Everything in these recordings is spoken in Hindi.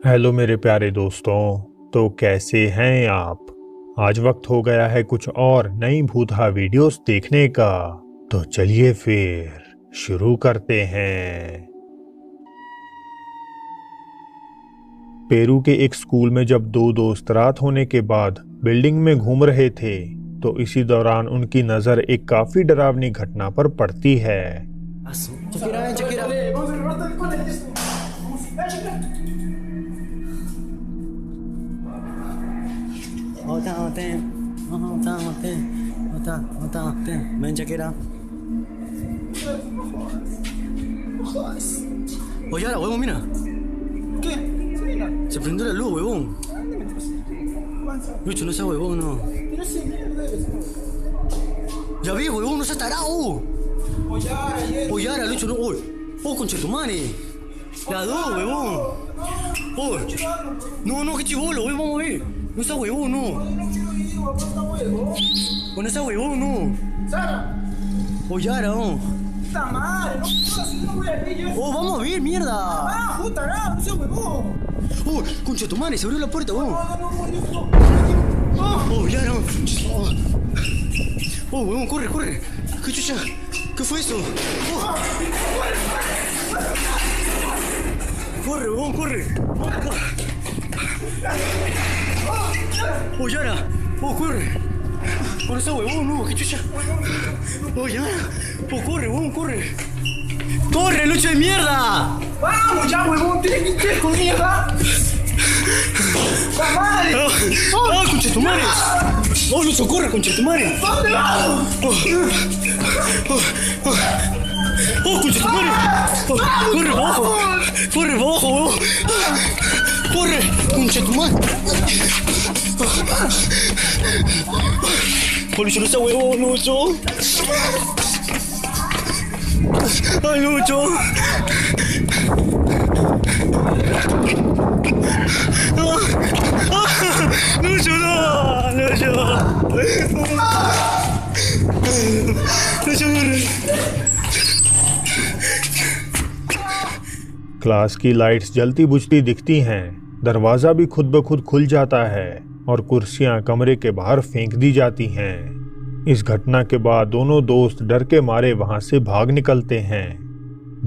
हेलो मेरे प्यारे दोस्तों। तो कैसे हैं आप? आज वक्त हो गया है कुछ और नई भूतहा वीडियोस देखने का। तो चलिए फिर शुरू करते हैं। पेरू के एक स्कूल में जब दो दोस्त रात होने के बाद बिल्डिंग में घूम रहे थे तो इसी दौरान उनकी नज़र एक काफी डरावनी घटना पर पड़ती है। Ven, Shakira. Oye, ahora, huevón, mira. ¿Qué? Mira. Se prendió la luz, huevón. Lucho, no seas huevón, no. Pero sí, mierda es. Ya vi, huevón, no seas tarado. Oye, ahora, Lucho, no. Oh, conchetumare. La dos, huevón. Oh. No, qué chivolo, huevón, vamos a ver. No seas huevón, no. O no seas huevón, no. Sara, Oye, ahora, oh. puta madre, no jodas, no voy a ver yo. Oh, vamos a ver, mierda. Ah, puta, no seas huevón. Oh, conchetumare, se abrió la puerta, huevón. No. Oh, ya no. Oh, huevón, corre. ¿Qué chucha? ¿Qué fue eso? Oh. Corre, huevón, corre. Oh, Yara. Oh, corre. Por esa huevón, no, qué chucha. Oh, Yara. Oh, corre, huevón, corre. ¡Corre, Lucho de mierda! Vamos ya, huevón, tienes que ir con mierda. ¡La madre! ¡Oh, conchetumare! ¡Oh, Lucho, corre, conchetumare! ¿Dónde vamos? ¡Oh, conchetumare! Oh, ¡corre, abajo! ¡Corre, abajo, huevón! ¡Corre, conchetumare! ¡Oh, Lucho, no sea huevón, Lucho! ¡Ay, Lucho! ¡Lucho, no! ¡Lucho! ¡Lucho, corre! Class की लाइट्स जलती बुझती दिखती हैं, दरवाज़ा भी खुद ब खुद खुल जाता है और कुर्सियां कमरे के बाहर फेंक दी जाती हैं। इस घटना के बाद दोनों दोस्त डर के मारे वहां से भाग निकलते हैं।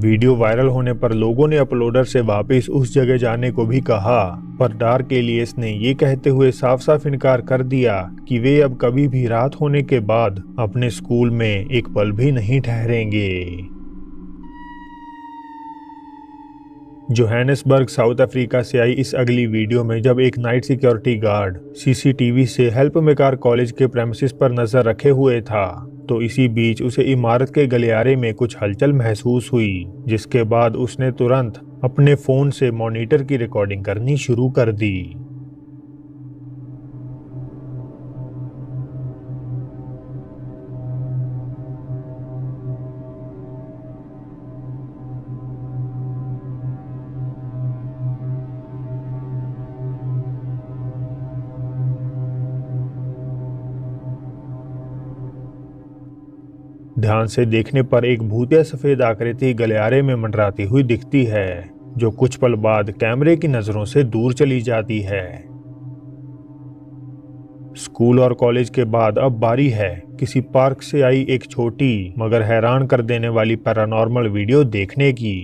वीडियो वायरल होने पर लोगों ने अपलोडर से वापस उस जगह जाने को भी कहा, पर डार के लिए इसने ये कहते हुए साफ साफ इनकार कर दिया कि वे अब कभी भी रात होने के बाद अपने स्कूल में एक पल भी नहीं ठहरेंगे। जोहानिसबर्ग साउथ अफ्रीका से आई इस अगली वीडियो में जब एक नाइट सिक्योरिटी गार्ड सीसीटीवी से हेल्प मेकार कॉलेज के प्रेमिसेस पर नजर रखे हुए था, तो इसी बीच उसे इमारत के गलियारे में कुछ हलचल महसूस हुई, जिसके बाद उसने तुरंत अपने फोन से मॉनिटर की रिकॉर्डिंग करनी शुरू कर दी। ध्यान से देखने पर एक भूतिया सफेद आकृति गलियारे में मंडराती हुई दिखती है, जो कुछ पल बाद कैमरे की नजरों से दूर चली जाती है। स्कूल और कॉलेज के बाद अब बारी है किसी पार्क से आई एक छोटी मगर हैरान कर देने वाली पैरानॉर्मल वीडियो देखने की।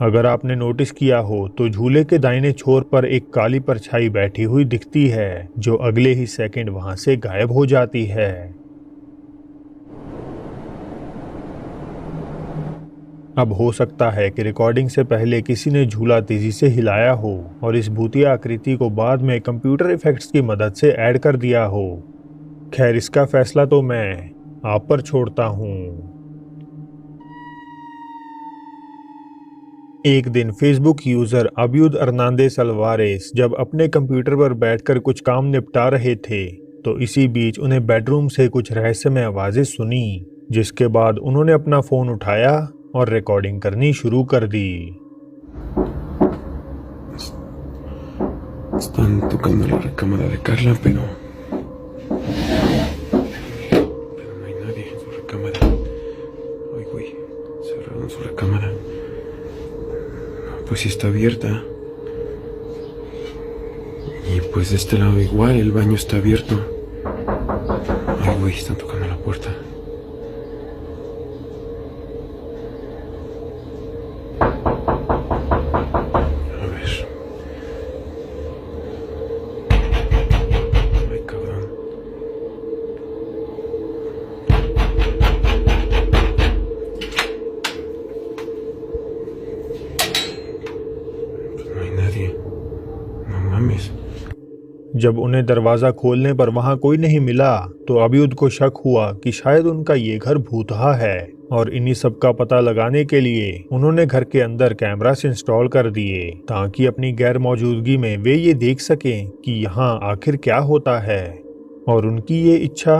अगर आपने नोटिस किया हो तो झूले के दाहिने छोर पर एक काली परछाई बैठी हुई दिखती है, जो अगले ही सेकंड वहां से गायब हो जाती है। अब हो सकता है कि रिकॉर्डिंग से पहले किसी ने झूला तेजी से हिलाया हो और इस भूतिया आकृति को बाद में कंप्यूटर इफेक्ट्स की मदद से ऐड कर दिया हो। खैर, इसका फैसला तो मैं आप पर छोड़ता हूँ। एक दिन फेसबुक यूजर अब्यूद अर्नांदेस अल्वारेस जब अपने कंप्यूटर पर बैठकर कुछ काम निपटा रहे थे, तो इसी बीच उन्हें बेडरूम से कुछ रहस्यमय आवाजें सुनी, जिसके बाद उन्होंने अपना फोन उठाया और रिकॉर्डिंग करनी शुरू कर दी। Están tocando la recámara de Carla, pero no hay nadie en su recámara. Ay, güey, cerraron su recámara. Pues sí está abierta. Y pues de este lado igual, el baño está abierto. Ay, güey, están tocando la puerta. A ver. Ay, cabrón. Pues no hay nadie. No mames. जब उन्हें दरवाजा खोलने पर वहां कोई नहीं मिला तो अबीउद को शक हुआ कि शायद उनका ये घर भूतहा है, और इन्हीं सब का पता लगाने के लिए उन्होंने घर के अंदर कैमरास इंस्टॉल कर दिए ताकि अपनी गैर मौजूदगी में वे ये देख सकें कि यहाँ आखिर क्या होता है। और उनकी ये इच्छा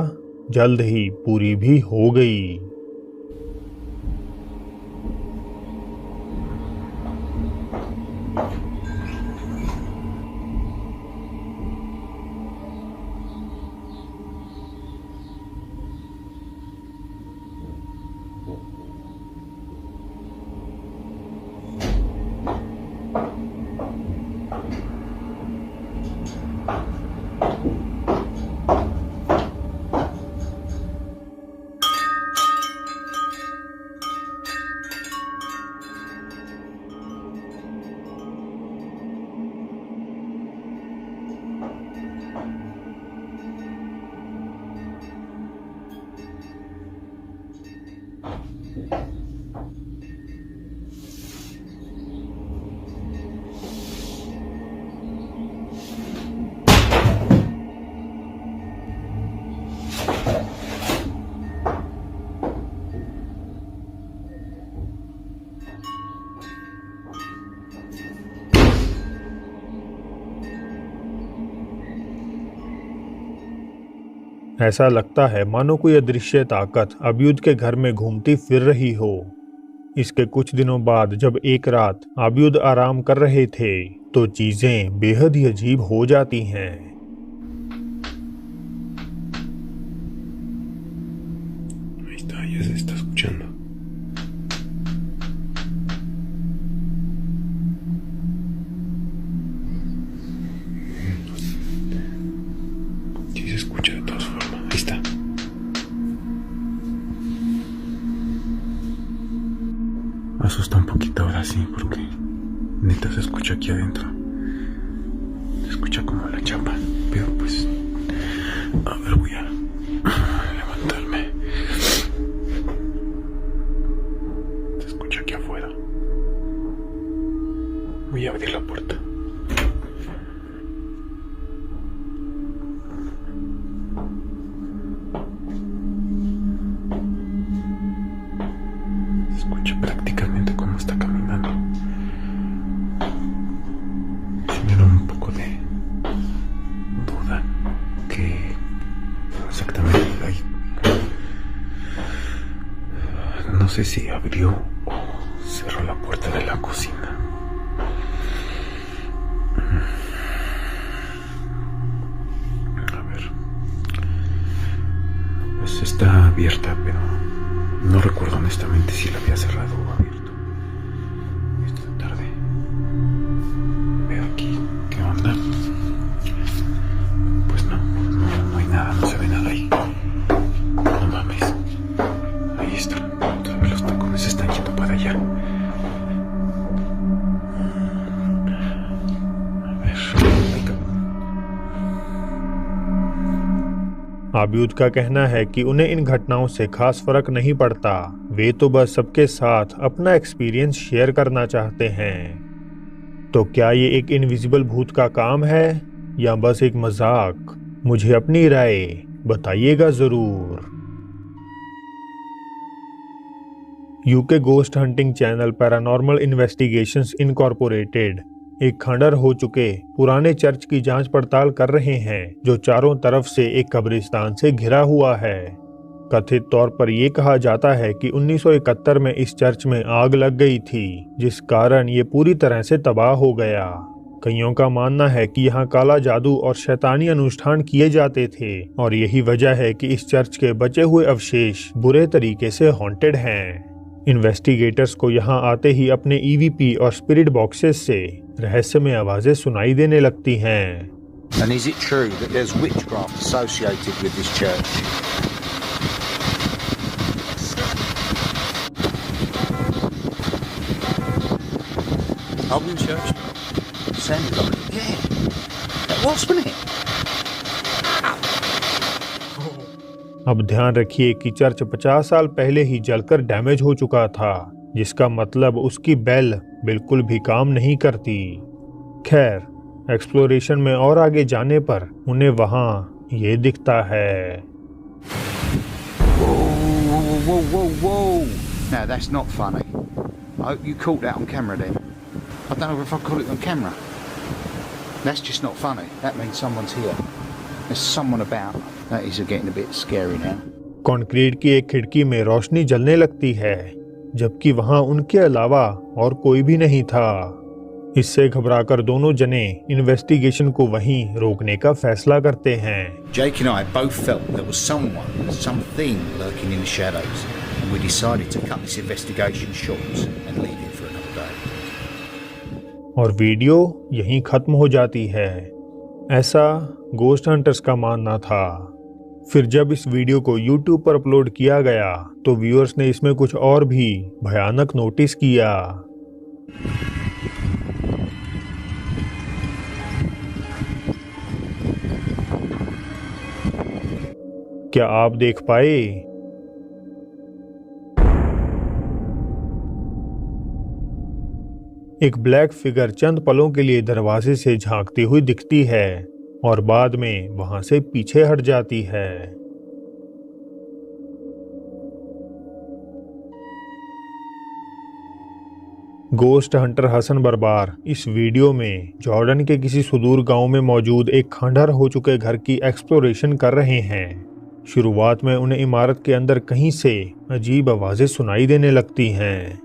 जल्द ही पूरी भी हो गई। ऐसा लगता है मानो कोई अदृश्य ताकत अबीउद के घर में घूमती फिर रही हो। इसके कुछ दिनों बाद जब एक रात अबीउद आराम कर रहे थे तो चीजें बेहद ही अजीब हो जाती हैं। Ahí está, ya se está escuchando. Sí se escucha de todas formas. Ahí está. Asusta un poquito ahora sí, porque neta se escucha aquí adentro. Se escucha como la chapa, pero pues a ver, voy a levantarme. Se escucha aquí afuera. Voy a abrir la puerta. Se escucha prácticamente cómo está caminando. Me da un poco de duda que exactamente ahí. No sé si abrió o cerró la puerta de la cocina. A ver. Pues está abierta, pero no recuerdo honestamente si la había cerrado o abierto. Esta tarde veo aquí qué onda. Pues no hay nada, no se ve nada ahí. No mames. Ahí está. Todavía los tacones se están yendo para allá. A ver. अबीउद का कहना है कि उन्हें इन घटनाओं से खास फर्क नहीं पड़ता, वे तो बस सबके साथ अपना एक्सपीरियंस शेयर करना चाहते हैं। तो क्या ये एक इनविजिबल भूत का काम है या बस एक मजाक? मुझे अपनी राय बताइएगा जरूर। UK ghost hunting channel paranormal investigations incorporated एक खंडर हो चुके पुराने चर्च की जांच पड़ताल कर रहे हैं जो चारों तरफ से एक कब्रिस्तान से घिरा हुआ है। कथित तौर पर यह कहा जाता है कि 1971 में इस चर्च में आग लग गई थी, जिस कारण ये पूरी तरह से तबाह हो गया। कईयों का मानना है कि यहाँ काला जादू और शैतानी अनुष्ठान किए जाते थे और यही वजह है कि इस चर्च के बचे हुए अवशेष बुरे तरीके से हॉन्टेड हैं। इन्वेस्टिगेटर्स को यहाँ आते ही अपने EVP और स्पिरिट बॉक्सेस से रहस्यमय आवाजें सुनाई देने लगती हैं। And is it true that there's witchcraft associated with this church? Open church? Sounded like it. Yeah. That was, wasn't it? अब ध्यान रखिए कि चर्च 50 साल पहले ही जलकर डैमेज हो चुका था, जिसका मतलब उसकी बेल बिल्कुल भी काम नहीं करती। खैर, एक्सप्लोरेशन में और आगे जाने पर उन्हें वहां ये दिखता है। Whoa. Now that's not funny. I hope you caught that on camera then. I don't know if I caught it on camera. That's just not funny. That means someone's here. There's someone about. That is getting a bit scary now. Concrete की एक खिड़की में रोशनी जलने लगती है, जबकि वहां उनके अलावा और कोई भी नहीं था। इससे घबराकर दोनों जने इन्वेस्टिगेशन को वहीं रोकने का फैसला करते हैं। Jake and I both felt there was something lurking in the shadows, and we decided to cut this investigation short and leave it for another day. और वीडियो यहीं खत्म हो जाती है, ऐसा गोस्ट हंटर्स का मानना था। फिर जब इस वीडियो को YouTube पर अपलोड किया गया तो व्यूअर्स ने इसमें कुछ और भी भयानक नोटिस किया। क्या आप देख पाए? एक ब्लैक फिगर चंद पलों के लिए दरवाजे से झांकती हुई दिखती है और बाद में वहां से पीछे हट जाती है। गोस्ट हंटर हसन बरबार इस वीडियो में जॉर्डन के किसी सुदूर गांव में मौजूद एक खंडहर हो चुके घर की एक्सप्लोरेशन कर रहे हैं। शुरुआत में उन्हें इमारत के अंदर कहीं से अजीब आवाजें सुनाई देने लगती हैं।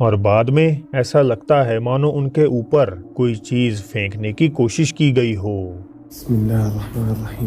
और बाद में ऐसा लगता है मानो उनके ऊपर कोई चीज फेंकने की कोशिश की गई हो। बिस्मिल्लाहिर्रहमानिर्रहीम।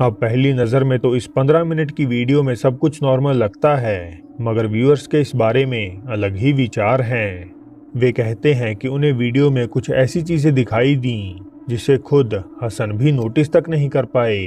अब पहली नज़र में तो इस 15 मिनट की वीडियो में सब कुछ नॉर्मल लगता है, मगर व्यूअर्स के इस बारे में अलग ही विचार हैं। वे कहते हैं कि उन्हें वीडियो में कुछ ऐसी चीज़ें दिखाई दी जिसे खुद हसन भी नोटिस तक नहीं कर पाए।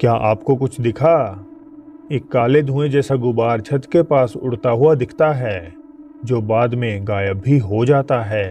क्या आपको कुछ दिखा? एक काले धुएं जैसा गुबार छत के पास उड़ता हुआ दिखता है, जो बाद में गायब भी हो जाता है।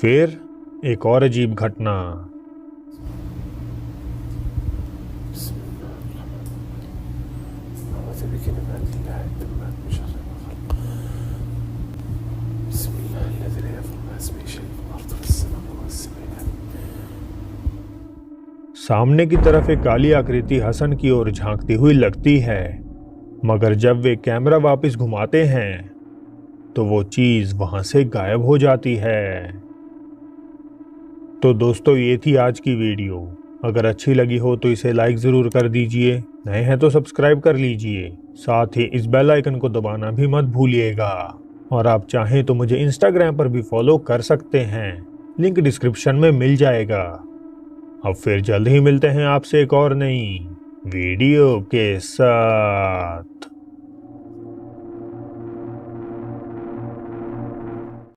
फिर एक और अजीब घटना। सामने की तरफ एक काली आकृति हसन की ओर झांकती हुई लगती है, मगर जब वे कैमरा वापस घुमाते हैं तो वो चीज वहां से गायब हो जाती है। तो दोस्तों, ये थी आज की वीडियो। अगर अच्छी लगी हो तो इसे लाइक जरूर कर दीजिए, नए हैं तो सब्सक्राइब कर लीजिए, साथ ही इस बेल आइकन को दबाना भी मत भूलिएगा। और आप चाहें तो मुझे इंस्टाग्राम पर भी फॉलो कर सकते हैं, लिंक डिस्क्रिप्शन में मिल जाएगा। अब फिर जल्द ही मिलते हैं आपसे एक और नई वीडियो के साथ।